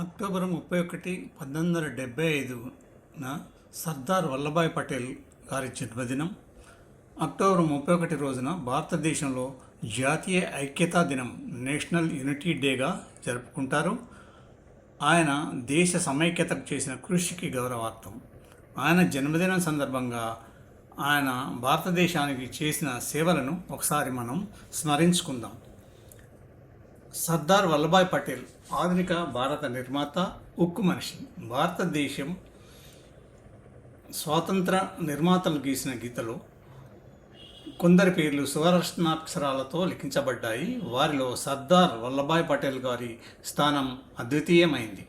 October 31, 1975న Sardar Vallabhbhai Patel గారి జన్మదినం. October 31 రోజున భారతదేశంలో జాతీయ ఐక్యతా దినం నేషనల్ యూనిటీ డేగా జరుపుకుంటారు. ఆయన దేశ సమైక్యతకు చేసిన కృషికి గౌరవార్థం. ఆయన జన్మదినం సందర్భంగా ఆయన భారతదేశానికి చేసిన సేవలను ఒకసారి మనం స్మరించుకుందాం. సర్దార్ వల్లభాయ్ పటేల్ ఆధునిక భారత నిర్మాత, ఉక్కు మనిషి. భారతదేశం స్వాతంత్ర నిర్మాతలు గీసిన గీతలో కొందరి పేర్లు సువర్ణాక్షరాలతో లిఖించబడ్డాయి. వారిలో సర్దార్ వల్లభాయ్ పటేల్ గారి స్థానం అద్వితీయమైంది.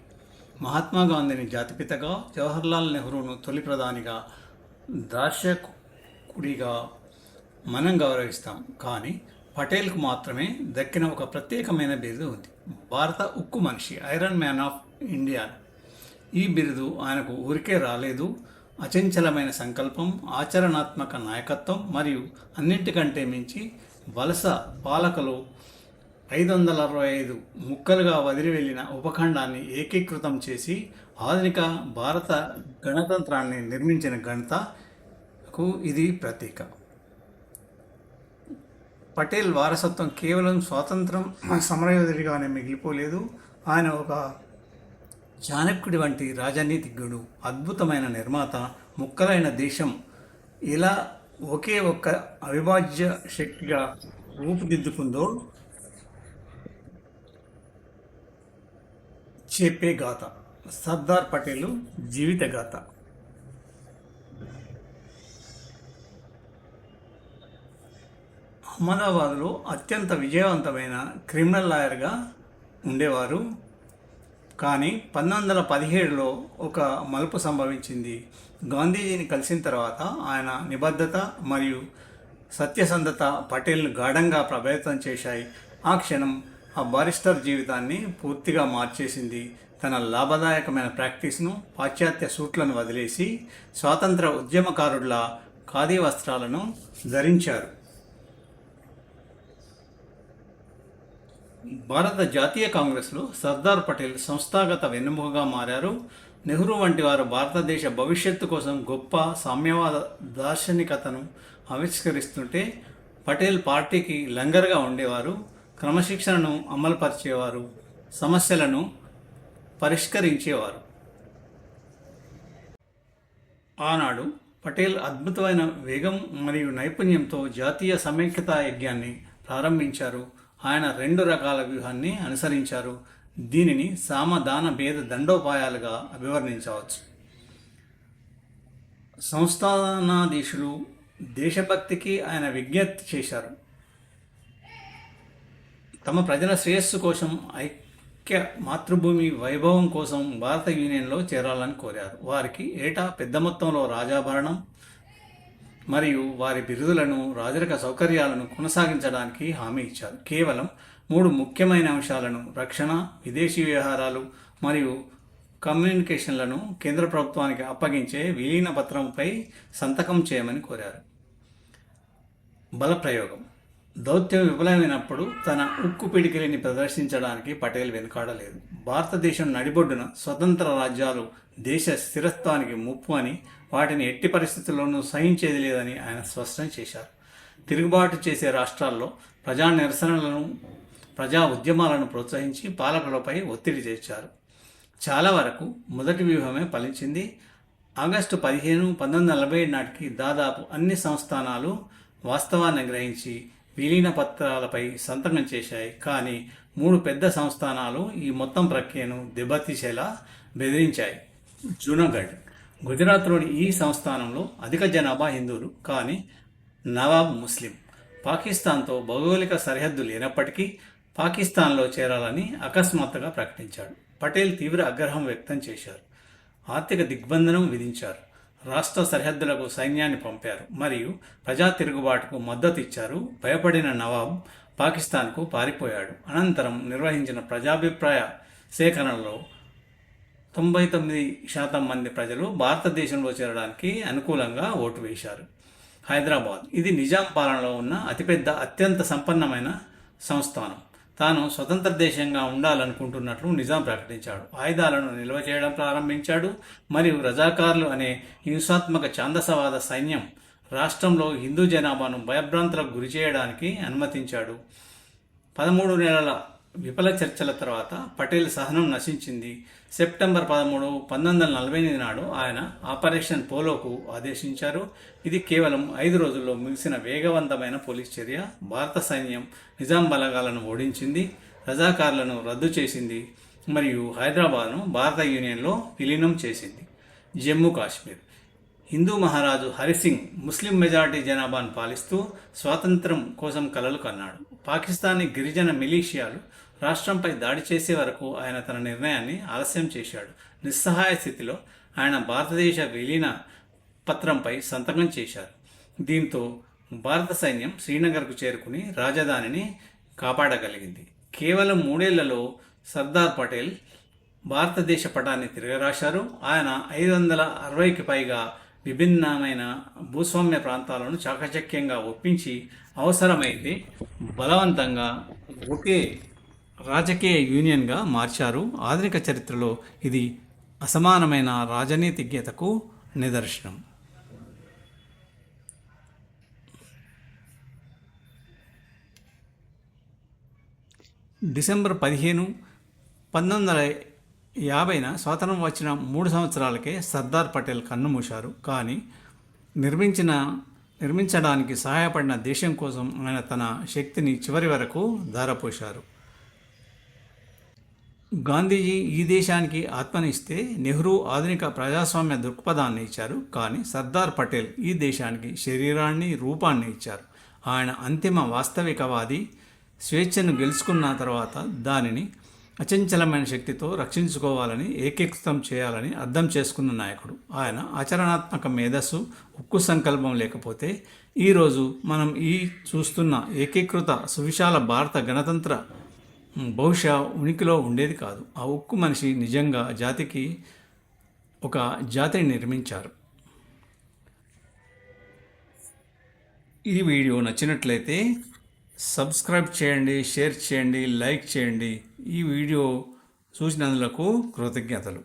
మహాత్మా గాంధీని జాతిపితగా, జవహర్లాల్ నెహ్రూను తొలి ప్రధానిగా, దార్శకుడిగా మనం గౌరవిస్తాం. కానీ పటేల్కు మాత్రమే దక్కిన ఒక ప్రత్యేకమైన బిరుదు ఉంది, భారత ఉక్కు మనిషి, ఐరన్ మ్యాన్ ఆఫ్ ఇండియా. ఈ బిరుదు ఆయనకు ఊరికే రాలేదు. అచంచలమైన సంకల్పం, ఆచరణాత్మక నాయకత్వం మరియు అన్నింటికంటే మించి వలస పాలకులు 565 ముక్కలుగా వదిలి వెళ్ళిన ఉపఖండాన్ని ఏకీకృతం చేసి ఆధునిక భారత గణతంత్రాన్ని నిర్మించిన ఘనతకు ఇది ప్రతీక. పటేల్ వారసత్వం కేవలం స్వాతంత్రం సమరయోధుడిగానే మిగిలిపోలేదు. ఆయన ఒక చాణక్యుడి వంటి రాజనీతిజ్ఞుడు, అద్భుతమైన నిర్మాత. ముక్కలైన దేశం ఇలా ఒకే ఒక్క అవిభాజ్య శక్తిగా రూపుదిద్దుకుందో చెప్పే గాథ సర్దార్ పటేల్ జీవిత గాథ. అహ్మదాబాద్లో అత్యంత విజయవంతమైన క్రిమినల్ లాయర్గా ఉండేవారు. కానీ 1917లో ఒక మలుపు సంభవించింది. గాంధీజీని కలిసిన తర్వాత ఆయన నిబద్ధత మరియు సత్యసంధత పటేల్ను గాఢంగా ప్రభావితం చేశాయి. ఆ క్షణం ఆ బారిస్టర్ జీవితాన్ని పూర్తిగా మార్చేసింది. తన లాభదాయకమైన ప్రాక్టీస్ను, పాశ్చాత్య సూట్లను వదిలేసి స్వాతంత్ర ఉద్యమకారుల ఖాదీ వస్త్రాలను ధరించారు. భారత జాతీయ కాంగ్రెస్లో సర్దార్ పటేల్ సంస్థాగత వెన్నెముకగా మారారు. నెహ్రూ వంటి వారు భారతదేశ భవిష్యత్తు కోసం గొప్ప సామ్యవాద దార్శనికతను ఆవిష్కరిస్తుంటే పటేల్ పార్టీకి లంగర్గా ఉండేవారు. క్రమశిక్షణను అమలుపరిచేవారు, సమస్యలను పరిష్కరించేవారు. ఆనాడు పటేల్ అద్భుతమైన వేగం మరియు నైపుణ్యంతో జాతీయ సమైక్యతా యజ్ఞాన్ని ప్రారంభించారు. ఆయన 2 రకాల వ్యూహాన్ని అనుసరించారు. దీనిని సామదాన భేద దండోపాయాలుగా అభివర్ణించవచ్చు. సంస్థానాధీశులు దేశభక్తికి ఆయన విజ్ఞప్తి చేశారు. తమ ప్రజల శ్రేయస్సు కోసం, ఐక్య మాతృభూమి వైభవం కోసం భారత యూనియన్లో చేరాలని కోరారు. వారికి ఏటా పెద్ద మొత్తంలో రాజాభరణం మరియు వారి బిరుదులను, రాజరిక సౌకర్యాలను కొనసాగించడానికి హామీ ఇచ్చారు. కేవలం 3 ముఖ్యమైన అంశాలను, రక్షణ, విదేశీ వ్యవహారాలు మరియు కమ్యూనికేషన్లను కేంద్ర ప్రభుత్వానికి అప్పగించే విలీన పత్రంపై సంతకం చేయమని కోరారు. బలప్రయోగం. దౌత్యం విఫలమైనప్పుడు తన ఉక్కు పిడికిలిని ప్రదర్శించడానికి పటేల్ వెనుకాడలేదు. భారతదేశం నడిబొడ్డున స్వతంత్ర రాజ్యాలు దేశ స్థిరత్వానికి ముప్పు అని, వాటిని ఎట్టి పరిస్థితుల్లోనూ సహించేది లేదని ఆయన స్పష్టం చేశారు. తిరుగుబాటు చేసే రాష్ట్రాల్లో ప్రజా నిరసనలను, ప్రజా ఉద్యమాలను ప్రోత్సహించి పాలకులపై ఒత్తిడి తెచ్చారు. చాలా వరకు మొదటి వ్యూహమే ఫలించింది. ఆగస్టు 15, 1947 నాటికి దాదాపు అన్ని సంస్థానాలు వాస్తవాన్ని గ్రహించి విలీన పత్రాలపై సంతకం చేశాయి. కానీ 3 పెద్ద సంస్థానాలు ఈ మొత్తం ప్రక్రియను దెబ్బతీసేలా బెదిరించాయి. జూనాగఢ్, గుజరాత్లోని ఈ సంస్థానంలో అధిక జనాభా హిందువులు, కానీ నవాబ్ ముస్లిం. పాకిస్తాన్తో భౌగోళిక సరిహద్దు లేనప్పటికీ పాకిస్తాన్లో చేరాలని అకస్మాత్తుగా ప్రకటించాడు. పటేల్ తీవ్ర ఆగ్రహం వ్యక్తం చేశారు. ఆర్థిక దిగ్బంధనం విధించారు. రాష్ట్ర సరిహద్దులకు సైన్యాన్ని పంపారు మరియు ప్రజా తిరుగుబాటుకు మద్దతు ఇచ్చారు. భయపడిన నవాబ్ పాకిస్తాన్కు పారిపోయాడు. అనంతరం నిర్వహించిన ప్రజాభిప్రాయ సేకరణలో 99% మంది ప్రజలు భారతదేశంలో చేరడానికి అనుకూలంగా ఓటు వేశారు. హైదరాబాద్, ఇది నిజాం పాలనలో ఉన్న అతిపెద్ద, అత్యంత సంపన్నమైన సంస్థానం. తాను స్వతంత్ర దేశంగా ఉండాలనుకుంటున్నట్లు నిజాం ప్రకటించాడు. ఆయుధాలను నిల్వ చేయడం ప్రారంభించాడు మరియు రజాకార్లు అనే హింసాత్మక ఛాందసవాద సైన్యం రాష్ట్రంలో హిందూ జనాభాను భయభ్రాంతులకు గురి చేయడానికి అనుమతించాడు. 13 నెలల విఫల చర్చల తర్వాత పటేల్ సహనం నశించింది. సెప్టెంబర్ 13, 1948 నాడు ఆయన ఆపరేషన్ పోలోకు ఆదేశించారు. ఇది కేవలం 5 రోజుల్లో ముగిసిన వేగవంతమైన పోలీస్ చర్య. భారత సైన్యం నిజాం బలగాలను ఓడించింది, రజాకార్లను రద్దు చేసింది మరియు హైదరాబాద్ను భారత యూనియన్లో విలీనం చేసింది. జమ్మూ కాశ్మీర్ హిందూ మహారాజు హరిసింగ్ ముస్లిం మెజారిటీ జనాభాను పాలిస్తూ స్వాతంత్రం కోసం కలలు కన్నాడు. పాకిస్తానీ గిరిజన మిలీషియాలు రాష్ట్రంపై దాడి చేసే వరకు ఆయన తన నిర్ణయాన్ని ఆలస్యం చేశాడు. నిస్సహాయ స్థితిలో ఆయన భారతదేశ విలీన పత్రంపై సంతకం చేశారు. దీంతో భారత సైన్యం శ్రీనగర్కు చేరుకుని రాజధానిని కాపాడగలిగింది. కేవలం 3 ఏళ్లలో సర్దార్ పటేల్ భారతదేశ పటాన్ని తిరగరాశారు. ఆయన 560కి పైగా విభిన్నమైన భూస్వామ్య ప్రాంతాలను చాకచక్యంగా ఒప్పించి అవసరమైతే బలవంతంగా ఒకే రాజకీయ యూనియన్గా మార్చారు. ఆధునిక చరిత్రలో ఇది అసమానమైన రాజనీతిజ్ఞతకు నిదర్శనం. డిసెంబర్ 15, 1950న స్వాతంత్రం వచ్చిన 3 సంవత్సరాలకే సర్దార్ పటేల్ కన్నుమూశారు. కానీ నిర్మించడానికి సహాయపడిన దేశం కోసం ఆయన తన శక్తిని చివరి వరకు ధారపోశారు. గాంధీజీ ఈ దేశానికి ఆత్మనిస్తే నెహ్రూ ఆధునిక ప్రజాస్వామ్య దృక్పథాన్ని ఇచ్చారు. కానీ సర్దార్ పటేల్ ఈ దేశానికి శరీరాన్ని, రూపాన్ని ఇచ్చారు. ఆయన అంతిమ వాస్తవికవాది. స్వేచ్ఛను గెలుచుకున్న తర్వాత దానిని అచంచలమైన శక్తితో రక్షించుకోవాలని, ఏకీకృతం చేయాలని అర్థం చేసుకున్న నాయకుడు. ఆయన ఆచరణాత్మక మేధస్సు, ఉక్కు సంకల్పం లేకపోతే ఈరోజు మనం చూస్తున్న ఏకీకృత సువిశాల భారత గణతంత్ర బహుశా ఉనికిలో ఉండేది కాదు. ఆ ఉక్కు మనిషి నిజంగా ఒక జాతిని నిర్మించారు. ఈ వీడియో నచ్చినట్లయితే సబ్స్క్రైబ్ చేయండి, షేర్ చేయండి, లైక్ చేయండి. ఈ వీడియో చూసినందుకు కృతజ్ఞతలు.